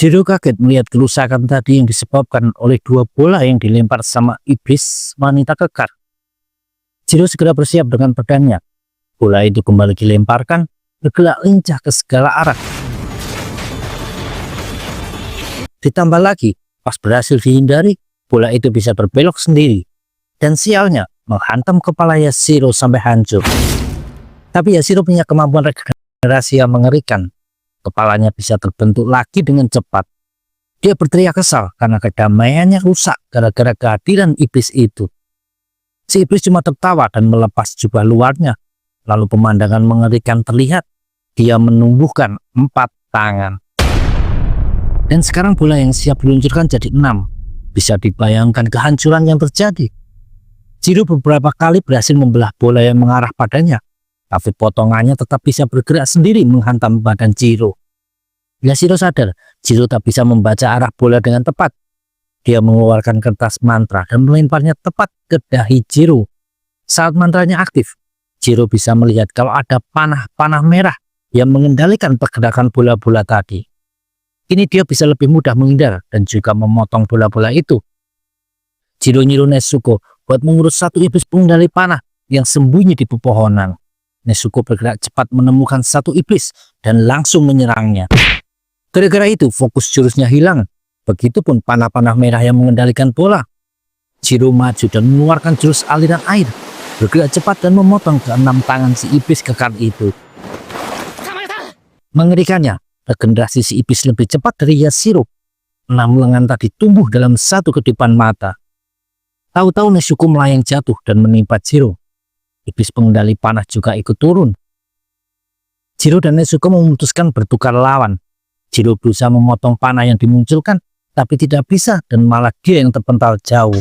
Jiro kaget melihat kerusakan tadi yang disebabkan oleh dua bola yang dilempar sama iblis wanita kekar. Jiro segera bersiap dengan pedangnya. Bola itu kembali dilemparkan, bergerak lincah ke segala arah. Ditambah lagi, pas berhasil dihindari, bola itu bisa berbelok sendiri. Dan sialnya, menghantam kepala Yashiro sampai hancur. Tapi Yashiro punya kemampuan regenerasi yang mengerikan. Kepalanya bisa terbentuk lagi dengan cepat. Dia berteriak kesal karena kedamaiannya rusak gara-gara kehadiran iblis itu. Si iblis cuma tertawa dan melepas jubah luarnya. Lalu pemandangan mengerikan terlihat. Dia menumbuhkan 4 tangan. Dan sekarang bola yang siap diluncurkan jadi 6. Bisa dibayangkan kehancuran yang terjadi. Jiro beberapa kali berhasil membelah bola yang mengarah padanya. Tapi potongannya tetap bisa bergerak sendiri menghantam badan Jiro. Yashiro sadar, Jiro tak bisa membaca arah bola dengan tepat. Dia mengeluarkan kertas mantra dan melemparnya tepat ke dahi Jiro. Saat mantranya aktif, Jiro bisa melihat kalau ada panah-panah merah yang mengendalikan pergerakan bola-bola tadi. Kini dia bisa lebih mudah menghindar dan juga memotong bola-bola itu. Jiro nyuruh Nezuko buat mengurus satu iblis pengendali panah yang sembunyi di pepohonan. Nezuko bergerak cepat menemukan satu iblis dan langsung menyerangnya. Gara-gara itu fokus jurusnya hilang. Begitupun panah-panah merah yang mengendalikan bola. Jiro maju dan mengeluarkan jurus aliran air. Bergerak cepat dan memotong ke-6 tangan si iblis kekar itu. Mengerikannya, regenerasi si iblis lebih cepat dari Yashiro. 6 lengan tadi tumbuh dalam satu kedipan mata. Tahu-tahu Nezuko melayang jatuh dan menimpa Jiro. Iblis pengendali panah juga ikut turun. Jiro dan Nezuko memutuskan bertukar lawan. Jiro berusaha memotong panah yang dimunculkan, tapi tidak bisa dan malah dia yang terpental jauh.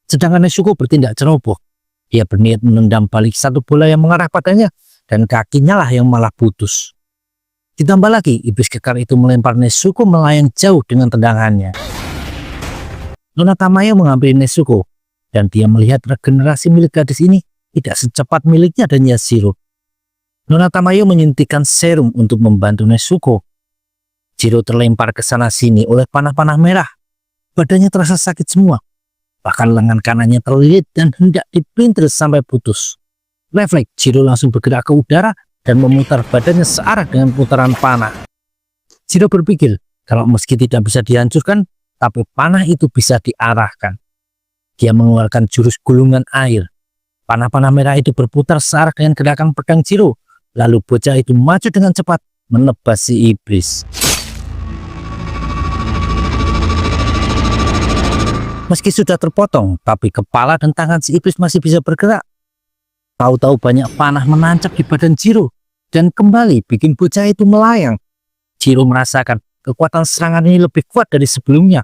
Sedangkan Nezuko bertindak ceroboh. Dia berniat menendang balik satu bola yang mengarah padanya dan kakinya lah yang malah putus. Ditambah lagi, iblis kekar itu melempar Nezuko melayang jauh dengan tendangannya. Nona Tamayo mengambil Nezuko dan dia melihat regenerasi milik gadis ini tidak secepat miliknya dan Yashiro. Nona Tamayo menyuntikkan serum untuk membantu Nezuko. Jiro terlempar ke sana sini oleh panah-panah merah. Badannya terasa sakit semua. Bahkan lengan kanannya terlilit dan hendak dipelintir sampai putus. Refleks, Jiro langsung bergerak ke udara dan memutar badannya searah dengan putaran panah. Jiro berpikir kalau meski tidak bisa dihancurkan, tapi panah itu bisa diarahkan. Dia mengeluarkan jurus gulungan air. Panah-panah merah itu berputar searah dengan gerakan pedang Jiro. Lalu bocah itu maju dengan cepat menebas si iblis. Meski sudah terpotong, tapi kepala dan tangan si iblis masih bisa bergerak. Tahu-tahu banyak panah menancap di badan Jiro dan kembali bikin bocah itu melayang. Jiro merasakan kekuatan serangan ini lebih kuat dari sebelumnya.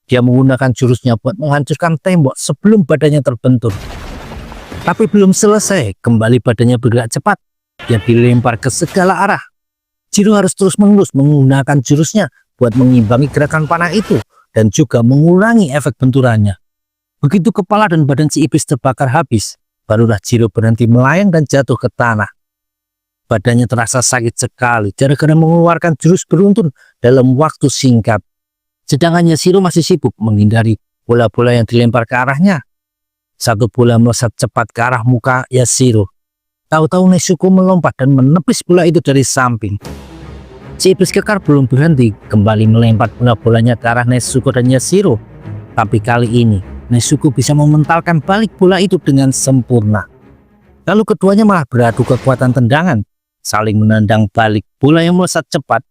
Dia menggunakan jurusnya buat menghancurkan tembok sebelum badannya terbentur. Tapi belum selesai, kembali badannya bergerak cepat. Dia dilempar ke segala arah. Jiro harus terus-menerus menggunakan jurusnya buat mengimbangi gerakan panah itu dan juga mengurangi efek benturannya. Begitu kepala dan badan si iblis terbakar habis, barulah Jiro berhenti melayang dan jatuh ke tanah. Badannya terasa sakit sekali gara-gara mengeluarkan jurus beruntun dalam waktu singkat. Sedangkan Yashiro masih sibuk menghindari bola-bola yang dilempar ke arahnya. Satu bola melesat cepat ke arah muka Yashiro. Tahu-tahu Nezuko melompat dan menepis bola itu dari samping. Si iblis kekar belum berhenti, kembali melempar bola-bolanya ke arah Nezuko dan Yashiro. Tapi kali ini, Nezuko bisa mementalkan balik bola itu dengan sempurna. Lalu keduanya malah beradu kekuatan tendangan, saling menendang balik bola yang melesat cepat.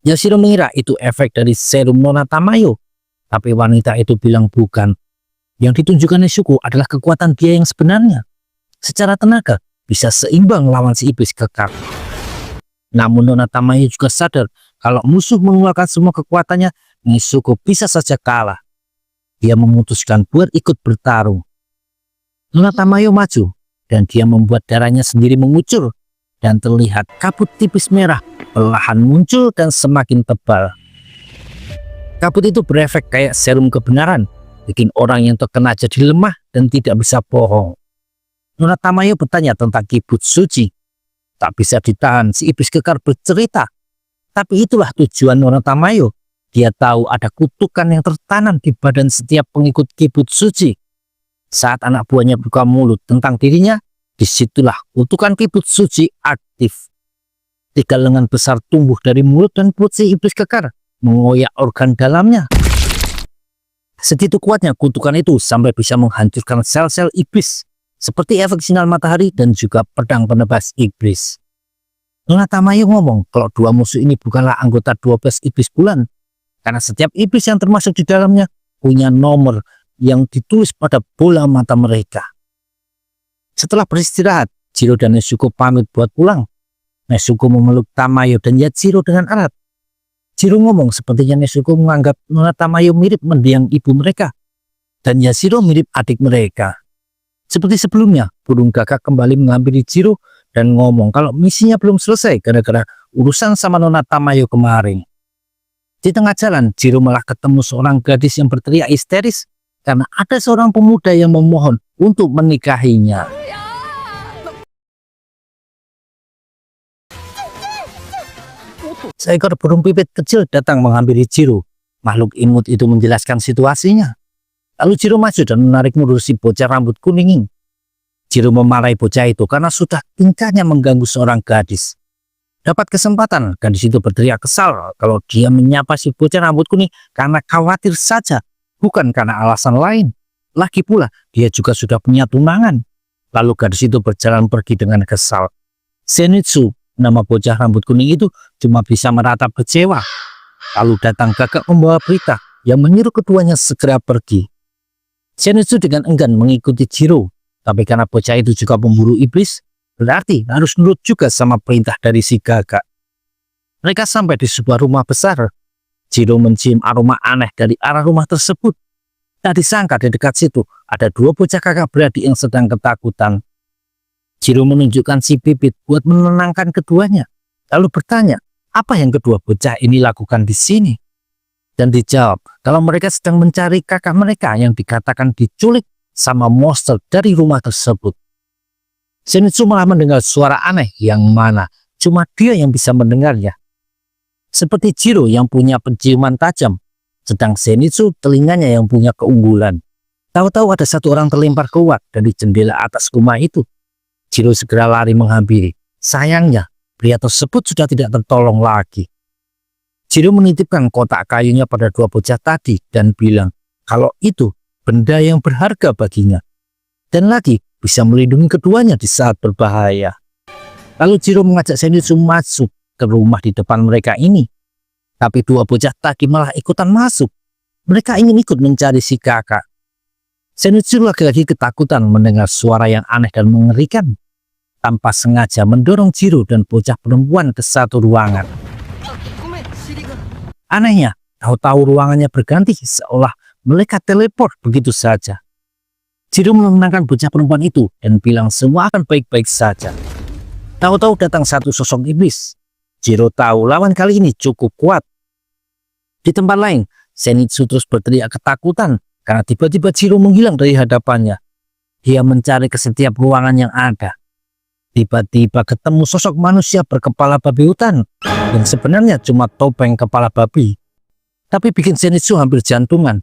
Yashiro mengira itu efek dari serum Nona Tamayo, tapi wanita itu bilang bukan. Yang ditunjukkan Nezuko adalah kekuatan dia yang sebenarnya. Secara tenaga, bisa seimbang lawan si iblis kekar. Namun Nona Tamayo juga sadar kalau musuh mengeluarkan semua kekuatannya, Nezuko bisa saja kalah. Dia memutuskan buat ikut bertarung. Nona Tamayo maju, dan dia membuat darahnya sendiri mengucur, dan terlihat kabut tipis merah perlahan muncul dan semakin tebal. Kabut itu berefek kayak serum kebenaran, bikin orang yang terkena jadi lemah dan tidak bisa bohong. Nona Tamayo bertanya tentang kibut suci. Tak bisa ditahan, si iblis kekar bercerita. Tapi itulah tujuan Nona Tamayo. Dia tahu ada kutukan yang tertanam di badan setiap pengikut Kibutsuji. Saat anak buahnya buka mulut tentang dirinya, disitulah kutukan Kibutsuji aktif. 3 lengan besar tumbuh dari mulut dan perut si iblis kekar, mengoyak organ dalamnya. Segitu kuatnya kutukan itu sampai bisa menghancurkan sel-sel iblis, seperti efek sinar matahari dan juga pedang penebas iblis. Nona Tamayo ngomong kalau 2 musuh ini bukanlah anggota 12 iblis bulan, karena setiap iblis yang termasuk di dalamnya punya nomor yang ditulis pada bola mata mereka. Setelah beristirahat, Jiro dan Nezuko pamit buat pulang. Nezuko memeluk Tamayo dan Yajiro dengan erat. Jiro ngomong sepertinya Nezuko menganggap Nona Tamayo mirip mendiang ibu mereka, dan Yajiro mirip adik mereka. Seperti sebelumnya, burung gagak kembali menghampiri Jiro dan ngomong kalau misinya belum selesai gara-gara urusan sama Nona Tamayo kemarin. Di tengah jalan, Jiro malah ketemu seorang gadis yang berteriak histeris karena ada seorang pemuda yang memohon untuk menikahinya. Seekor burung pipit kecil datang menghampiri Jiro. Makhluk imut itu menjelaskan situasinya. Lalu Jiro maju dan menarik mundur si bocah rambut kuning. Jiro memarahi bocah itu karena sudah tingkahnya mengganggu seorang gadis. Dapat kesempatan, gadis itu berteriak kesal kalau dia menyapa si bocah rambut kuning karena khawatir saja, bukan karena alasan lain. Lagi pula, dia juga sudah punya tunangan. Lalu gadis itu berjalan pergi dengan kesal. Zenitsu, nama bocah rambut kuning itu, cuma bisa meratap kecewa. Lalu datang gagak membawa berita yang menyuruh keduanya segera pergi. Zenitsu dengan enggan mengikuti Jiro, tapi karena bocah itu juga pemburu iblis, berarti harus nurut juga sama perintah dari si gagak. Mereka sampai di sebuah rumah besar. Jiro mencium aroma aneh dari arah rumah tersebut. Tak disangka di dekat situ ada 2 bocah kakak beradik yang sedang ketakutan. Jiro menunjukkan si pipit buat menenangkan keduanya, lalu bertanya apa yang kedua bocah ini lakukan di sini. Dan dijawab kalau mereka sedang mencari kakak mereka yang dikatakan diculik sama monster dari rumah tersebut. Zenitsu malah mendengar suara aneh yang mana cuma dia yang bisa mendengarnya. Seperti Jiro yang punya penciuman tajam, sedang Zenitsu telinganya yang punya keunggulan. Tahu-tahu ada satu orang terlempar keluar dari jendela atas rumah itu. Jiro segera lari menghampiri. Sayangnya, pria tersebut sudah tidak tertolong lagi. Jiro menitipkan kotak kayunya pada 2 bocah tadi dan bilang kalau itu benda yang berharga baginya. Dan lagi bisa melindungi keduanya di saat berbahaya. Lalu Jiro mengajak Zenitsu masuk ke rumah di depan mereka ini. Tapi 2 bocah tadi malah ikutan masuk. Mereka ingin ikut mencari si kakak. Zenitsu lagi-lagi ketakutan mendengar suara yang aneh dan mengerikan. Tanpa sengaja mendorong Jiro dan bocah perempuan ke satu ruangan. Anehnya, tahu-tahu ruangannya berganti seolah mereka teleport begitu saja. Jiro menenangkan bocah perempuan itu dan bilang semua akan baik-baik saja. Tahu-tahu datang satu sosok iblis. Jiro tahu lawan kali ini cukup kuat. Di tempat lain, Zenitsu terus berteriak ketakutan karena tiba-tiba Jiro menghilang dari hadapannya. Dia mencari ke setiap ruangan yang ada. Tiba-tiba ketemu sosok manusia berkepala babi hutan yang sebenarnya cuma topeng kepala babi. Tapi bikin Zenitsu hampir jantungan.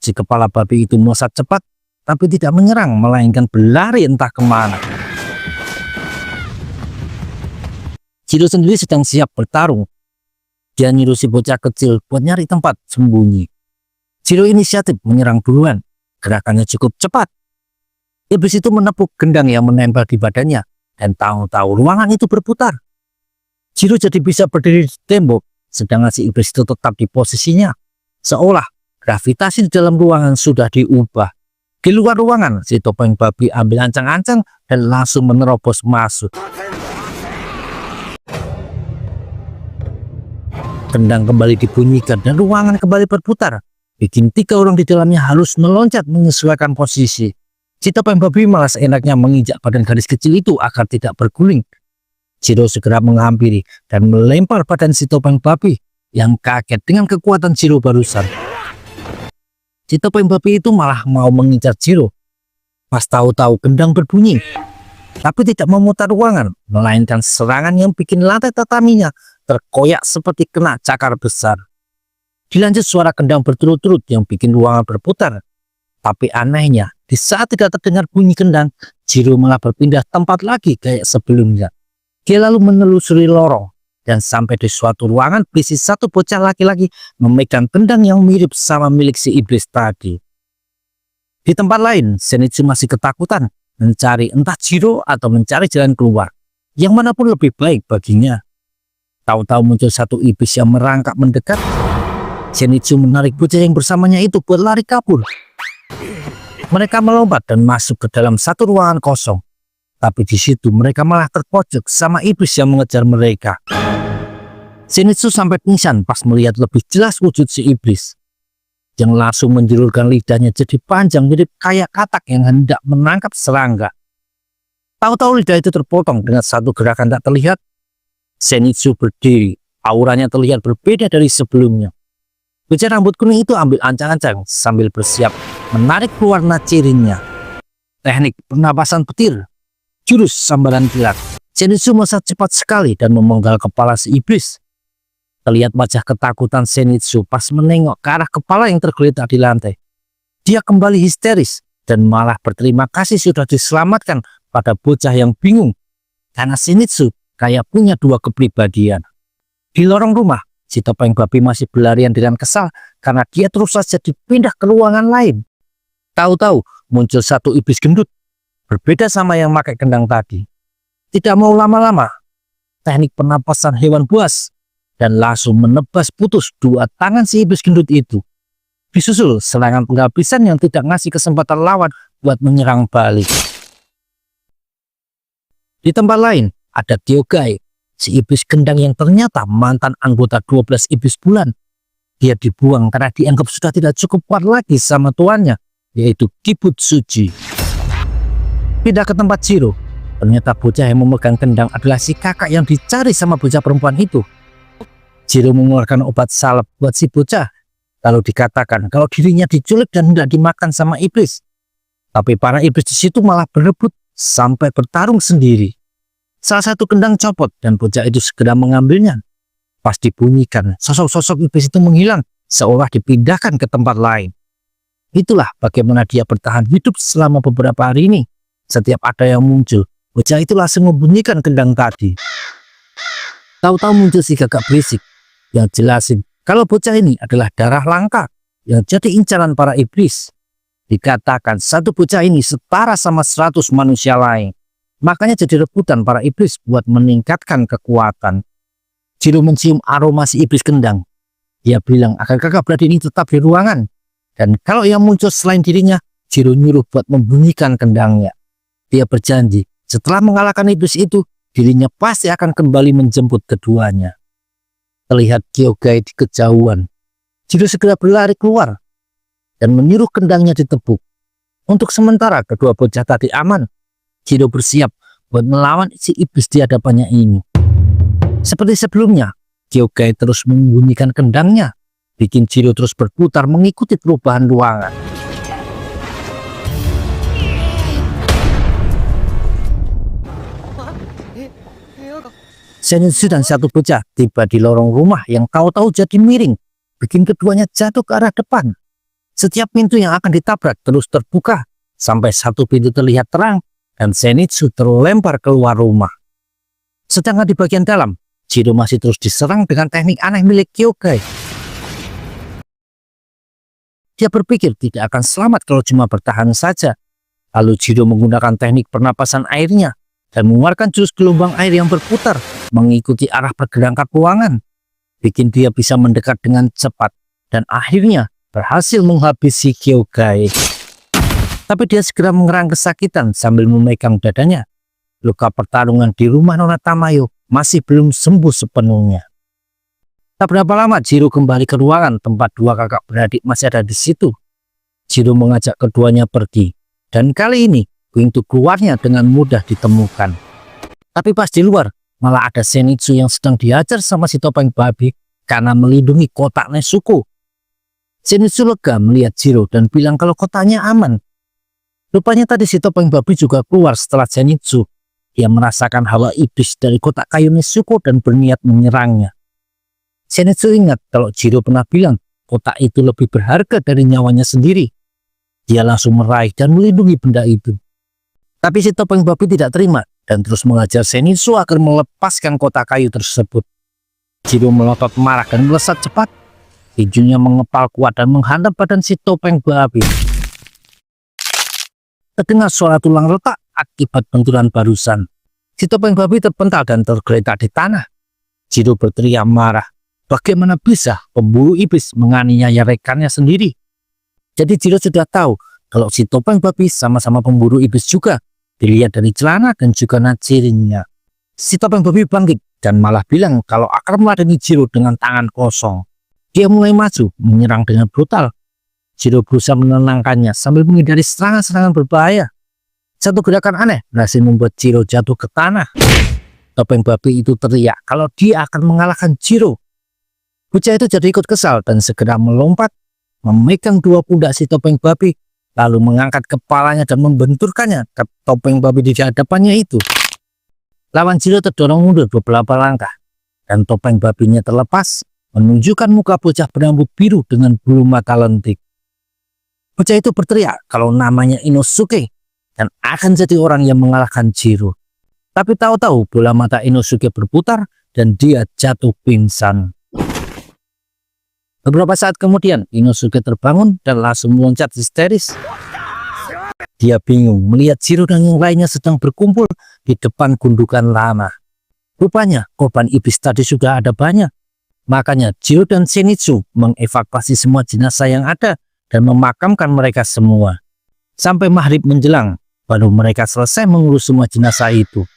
Si kepala babi itu melesat cepat tapi tidak menyerang, melainkan berlari entah kemana. Jiro sendiri sedang siap bertarung. Dia nyuruh si bocah kecil buat nyari tempat sembunyi. Jiro inisiatif menyerang duluan. Gerakannya cukup cepat. Iblis itu menepuk gendang yang menempel di badannya. Dan tahu-tahu ruangan itu berputar. Jiro jadi bisa berdiri di tembok, sedangkan si iblis itu tetap di posisinya. Seolah gravitasi di dalam ruangan sudah diubah. Di luar ruangan, si topeng babi ambil ancang-ancang dan langsung menerobos masuk. Gendang kembali dibunyikan dan ruangan kembali berputar, bikin 3 orang di dalamnya harus meloncat menyesuaikan posisi. Si topeng babi malah seenaknya menginjak badan gadis kecil itu agar tidak berguling. Jiro segera menghampiri dan melempar badan si topeng babi yang kaget dengan kekuatan Jiro barusan. Si topeng babi itu malah mau mengincar Jiro. Pas tahu-tahu gendang berbunyi. tapi tidak memutar ruangan, melainkan serangan yang bikin lantai tataminya terkoyak seperti kena cakar besar. Dilanjut suara kendang berturut-turut yang bikin ruangan berputar. Tapi anehnya, di saat tidak terdengar bunyi kendang, Jiro malah berpindah tempat lagi kayak sebelumnya. Dia lalu menelusuri lorong, dan sampai di suatu ruangan berisi satu bocah laki-laki memegang kendang yang mirip sama milik si iblis tadi. Di tempat lain, Zenitsu masih ketakutan, mencari entah Jiro atau mencari jalan keluar, yang manapun lebih baik baginya. Tahu-tahu muncul satu iblis yang merangkak mendekat. Zenitsu menarik bocah yang bersamanya itu buat lari kabur. Mereka melompat dan masuk ke dalam satu ruangan kosong. Tapi di situ mereka malah terpojok sama iblis yang mengejar mereka. Zenitsu sampai pingsan pas melihat lebih jelas wujud si iblis, yang langsung menjulurkan lidahnya jadi panjang mirip kayak katak yang hendak menangkap serangga. Tahu-tahu lidah itu terpotong dengan satu gerakan tak terlihat. Zenitsu berdiri, auranya terlihat berbeda dari sebelumnya. Bocah rambut kuning itu ambil ancang-ancang sambil bersiap menarik keluar nacirinnya. Teknik pernapasan petir, jurus sambaran kilat. Zenitsu melesat cepat sekali dan memenggal kepala si iblis. Terlihat wajah ketakutan Zenitsu pas menengok ke arah kepala yang tergeletak di lantai. Dia kembali histeris dan malah berterima kasih sudah diselamatkan pada bocah yang bingung. Karena Zenitsu kayak punya dua kepribadian. Di lorong rumah, si topeng babi masih berlarian dengan kesal karena dia terus saja dipindah ke ruangan lain. Tahu-tahu muncul satu iblis gendut, berbeda sama yang pakai kendang tadi. Tidak mau lama-lama, teknik pernapasan hewan buas, dan langsung menebas putus dua tangan si iblis gendut itu. Disusul serangan penghabisan yang tidak ngasih kesempatan lawan buat menyerang balik. Di tempat lain, ada Kyogai, si iblis kendang yang ternyata mantan anggota 12 iblis bulan. Dia dibuang karena dianggap sudah tidak cukup kuat lagi sama tuannya, yaitu Kibutsuji. Pindah ke tempat Jiro, ternyata bocah yang memegang kendang adalah si kakak yang dicari sama bocah perempuan itu. Jiro mengeluarkan obat salep buat si bocah, lalu dikatakan kalau dirinya diculik dan tidak dimakan sama iblis. Tapi para iblis di situ malah berebut sampai bertarung sendiri. Salah satu kendang copot dan bocah itu segera mengambilnya. Pas dibunyikan, sosok-sosok iblis itu menghilang seolah dipindahkan ke tempat lain. Itulah bagaimana dia bertahan hidup selama beberapa hari ini. Setiap ada yang muncul, bocah itu langsung membunyikan kendang tadi. Tahu-tahu muncul si kakak berisik yang jelasin kalau bocah ini adalah darah langka yang jadi incaran para iblis. Dikatakan satu bocah ini setara sama 100 manusia lain. Makanya jadi rebutan para iblis buat meningkatkan kekuatan. Jiro mencium aroma si iblis kendang. Dia bilang agar kakak beradik ini tetap di ruangan. Dan kalau yang muncul selain dirinya, Jiro nyuruh buat membunyikan kendangnya. Dia berjanji setelah mengalahkan iblis itu, dirinya pasti akan kembali menjemput keduanya. Terlihat Kyogai di kejauhan. Jiro segera berlari keluar dan menyuruh kendangnya ditepuk. Untuk sementara kedua bocah tadi aman. Jiro bersiap buat melawan si iblis di hadapannya ini. Seperti sebelumnya, Kyogai terus membunyikan kendangnya, bikin Jiro terus berputar mengikuti perubahan ruangan. Zenitsu dan satu bocah tiba di lorong rumah yang tahu-tahu jadi miring, bikin keduanya jatuh ke arah depan. Setiap pintu yang akan ditabrak terus terbuka, sampai satu pintu terlihat terang, dan Zenitsu terlempar keluar rumah. Sedangkan di bagian dalam, Jiro masih terus diserang dengan teknik aneh milik Kyogai. Dia berpikir tidak akan selamat kalau cuma bertahan saja. Lalu Jiro menggunakan teknik pernapasan airnya dan mengeluarkan jurus gelombang air yang berputar mengikuti arah pergerakan ruangan, bikin dia bisa mendekat dengan cepat dan akhirnya berhasil menghabisi Kyogai. Tapi dia segera mengerang kesakitan sambil memegang dadanya. Luka pertarungan di rumah Nona Tamayo masih belum sembuh sepenuhnya. Tak berapa lama Jiro kembali ke ruangan tempat dua kakak beradik masih ada di situ. Jiro mengajak keduanya pergi, dan kali ini pintu keluarnya dengan mudah ditemukan. Tapi pas di luar, malah ada Zenitsu yang sedang diajar sama si topeng babi karena melindungi kotak Nezuko. Zenitsu lega melihat Jiro dan bilang kalau kotaknya aman. Rupanya tadi si topeng babi juga keluar setelah Zenitsu. Dia merasakan hawa iblis dari kotak kayu Nezuko dan berniat menyerangnya. Zenitsu ingat kalau Jiro pernah bilang kotak itu lebih berharga dari nyawanya sendiri. Dia langsung meraih dan melindungi benda itu. Tapi si topeng babi tidak terima dan terus mengajar Zenitsu agar melepaskan kotak kayu tersebut. Jiro melotot marah dan melesat cepat. Tinjunya mengepal kuat dan menghantam badan si topeng babi. Terdengar suara tulang retak akibat benturan barusan. Si topeng babi terpental dan tergeletak di tanah. Jiro berteriak marah. Bagaimana bisa pemburu iblis menganiaya rekannya sendiri? Jadi Jiro sudah tahu kalau si topeng babi sama-sama pemburu iblis juga. Dilihat dari celana dan juga natsirinya. Si topeng babi bangkit dan malah bilang kalau akan meladeni Jiro dengan tangan kosong. Dia mulai maju, menyerang dengan brutal. Jiro berusaha menenangkannya sambil menghindari serangan-serangan berbahaya. Satu gerakan aneh berhasil membuat Jiro jatuh ke tanah. Topeng babi itu teriak kalau dia akan mengalahkan Jiro. Bocah itu jadi ikut kesal dan segera melompat, memegang dua pundak si topeng babi, lalu mengangkat kepalanya dan membenturkannya ke topeng babi di hadapannya itu. Lawan Jiro terdorong mundur beberapa langkah, dan topeng babinya terlepas, menunjukkan muka bocah berambut biru dengan bulu mata lentik. Bocah itu berteriak kalau namanya Inosuke dan akan jadi orang yang mengalahkan Jiro. Tapi tahu-tahu bola mata Inosuke berputar dan dia jatuh pingsan. Beberapa saat kemudian Inosuke terbangun dan langsung meloncat histeris. Dia bingung melihat Jiro dan yang lainnya sedang berkumpul di depan gundukan lama. Rupanya korban iblis tadi sudah ada banyak. Makanya Jiro dan Zenitsu mengevakuasi semua jenazah yang ada dan memakamkan mereka semua. Sampai maghrib menjelang, baru mereka selesai mengurus semua jenazah itu.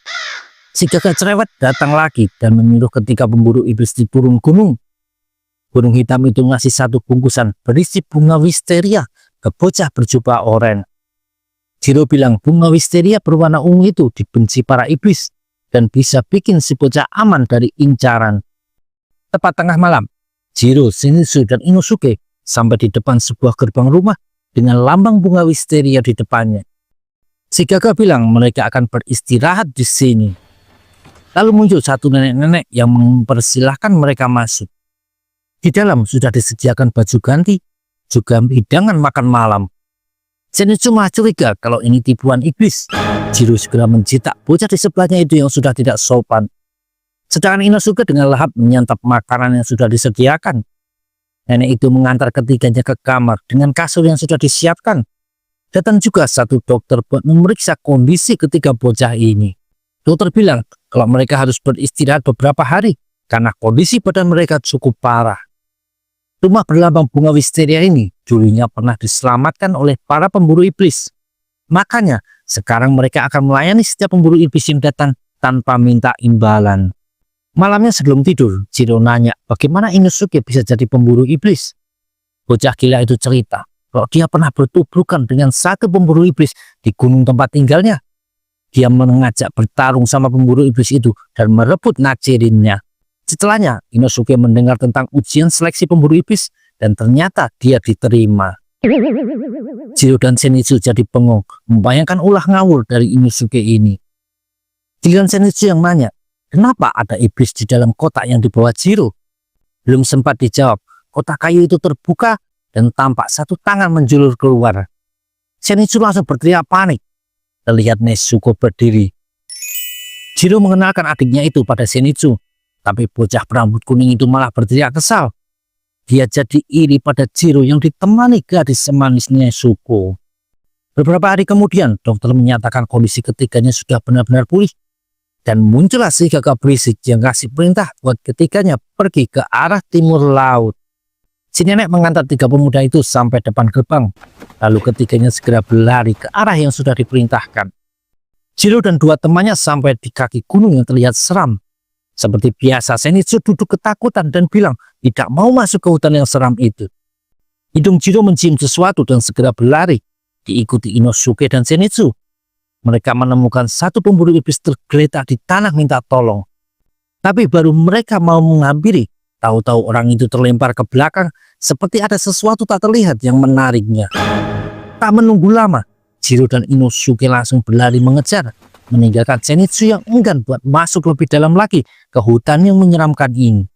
Si gagak cerewet datang lagi dan menyuruh ketika pemburu iblis di turun gunung. Gunung hitam itu ngasih satu bungkusan berisi bunga wisteria ke bocah berjubah oranye. Jiro bilang bunga wisteria berwarna ungu itu dibenci para iblis dan bisa bikin si bocah aman dari incaran. Tepat tengah malam, Jiro, Zenitsu, dan Inosuke sampai di depan sebuah gerbang rumah dengan lambang bunga wisteria di depannya. Si gagak bilang mereka akan beristirahat di sini. Lalu muncul satu nenek-nenek yang mempersilahkan mereka masuk. Di dalam sudah disediakan baju ganti, juga hidangan makan malam. Zenitsu malah curiga kalau ini tipuan iblis. Jiro segera mencitak bocah di sebelahnya itu yang sudah tidak sopan. Sedangkan Inosuke dengan lahap menyantap makanan yang sudah disediakan. Nenek itu mengantar ketiganya ke kamar dengan kasur yang sudah disiapkan. Datang juga satu dokter buat memeriksa kondisi ketiga bocah ini. Dokter bilang kalau mereka harus beristirahat beberapa hari karena kondisi badan mereka cukup parah. Rumah berlambang bunga wisteria ini dulunya pernah diselamatkan oleh para pemburu iblis. Makanya sekarang mereka akan melayani setiap pemburu iblis yang datang tanpa minta imbalan. Malamnya sebelum tidur, Jiro nanya bagaimana Inosuke bisa jadi pemburu iblis. Bocah gila itu cerita kalau dia pernah bertubrukan dengan satu pemburu iblis di gunung tempat tinggalnya. Dia mengajak bertarung sama pemburu iblis itu dan merebut nachirinnya. Setelahnya, Inosuke mendengar tentang ujian seleksi pemburu iblis dan ternyata dia diterima. Jiro dan Zenitsu jadi bengong, membayangkan ulah ngawur dari Inosuke ini. Giliran Zenitsu yang nanya, kenapa ada iblis di dalam kotak yang dibawa Jiro? Belum sempat dijawab, kotak kayu itu terbuka dan tampak satu tangan menjulur keluar. Zenitsu langsung berteriak panik. Terlihat Nezuko berdiri. Jiro mengenalkan adiknya itu pada Zenitsu, tapi bocah berambut kuning itu malah berteriak kesal. Dia jadi iri pada Jiro yang ditemani gadis semanis Nezuko. Beberapa hari kemudian, dokter menyatakan kondisi ketiganya sudah benar-benar pulih. Dan muncullah si gagak berisik yang kasih perintah buat ketiganya pergi ke arah timur laut. Si nenek mengantar tiga pemuda itu sampai depan gerbang. Lalu ketiganya segera berlari ke arah yang sudah diperintahkan. Jiro dan dua temannya sampai di kaki gunung yang terlihat seram. Seperti biasa, Zenitsu duduk ketakutan dan bilang tidak mau masuk ke hutan yang seram itu. Hidung Jiro mencium sesuatu dan segera berlari, diikuti Inosuke dan Zenitsu. Mereka menemukan satu pemburu iblis tergeletak di tanah minta tolong. Tapi baru mereka mau menghampiri, tahu-tahu orang itu terlempar ke belakang seperti ada sesuatu tak terlihat yang menariknya. Tak menunggu lama, Jiro dan Inosuke langsung berlari mengejar meninggalkan Zenitsu yang enggan buat masuk lebih dalam lagi ke hutan yang menyeramkan ini.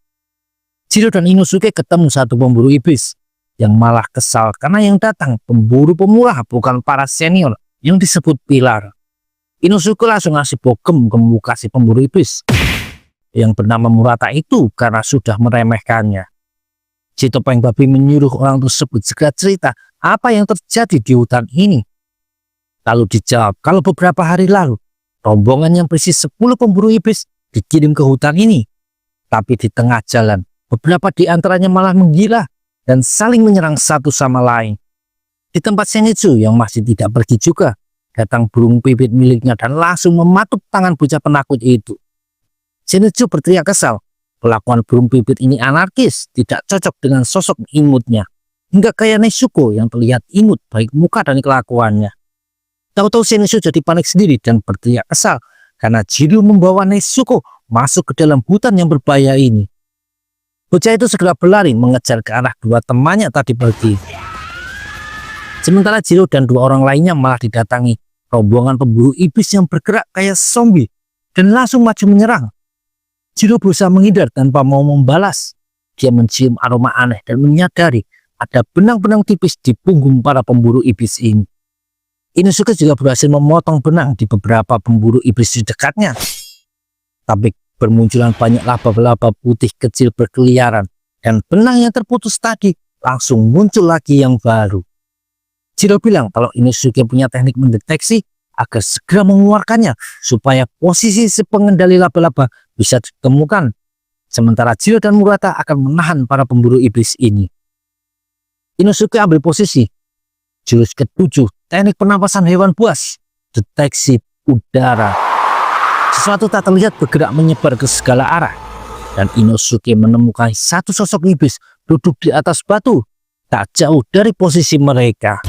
Jiro dan Inosuke ketemu satu pemburu iblis yang malah kesal karena yang datang pemburu pemula bukan para senior yang disebut pilar. Inosuke langsung ngasih bogem ke muka si pemburu iblis yang bernama Murata itu karena sudah meremehkannya. Si topeng babi menyuruh orang tersebut segera cerita apa yang terjadi di hutan ini. Lalu dijawab kalau beberapa hari lalu rombongan yang berisi 10 pemburu iblis dikirim ke hutan ini. Tapi di tengah jalan beberapa di antaranya malah menggila dan saling menyerang satu sama lain. Di tempat Zenitsu yang masih tidak pergi juga, datang burung pipit miliknya dan langsung mematuk tangan bocah penakut itu. Zenitsu berteriak kesal. Kelakuan burung pipit ini anarkis, tidak cocok dengan sosok imutnya. Hingga kayak Nezuko yang terlihat imut baik muka dan kelakuannya. Tahu-tahu Zenitsu jadi panik sendiri dan berteriak kesal karena Jiro membawa Nezuko masuk ke dalam hutan yang berbahaya ini. Bocah itu segera berlari mengejar ke arah dua temannya tadi pagi. Sementara Jiro dan dua orang lainnya malah didatangi rombongan pemburu iblis yang bergerak kayak zombie dan langsung maju menyerang. Jiro berusaha menghindar tanpa mau membalas. Dia mencium aroma aneh dan menyadari ada benang-benang tipis di punggung para pemburu iblis ini. Inosuke juga berhasil memotong benang di beberapa pemburu iblis di dekatnya. Tapi bermunculan banyak laba-laba putih kecil berkeliaran dan benang yang terputus tadi langsung muncul lagi yang baru. Jiro bilang kalau Inosuke punya teknik mendeteksi agar segera mengeluarkannya supaya posisi si pengendali laba-laba bisa ditemukan. Sementara Jiro dan Murata akan menahan para pemburu iblis ini. Inosuke ambil posisi. Jurus ke-7, teknik penapasan hewan buas, deteksi udara. Sesuatu tak terlihat bergerak menyebar ke segala arah. Dan Inosuke menemukan satu sosok iblis duduk di atas batu, tak jauh dari posisi mereka.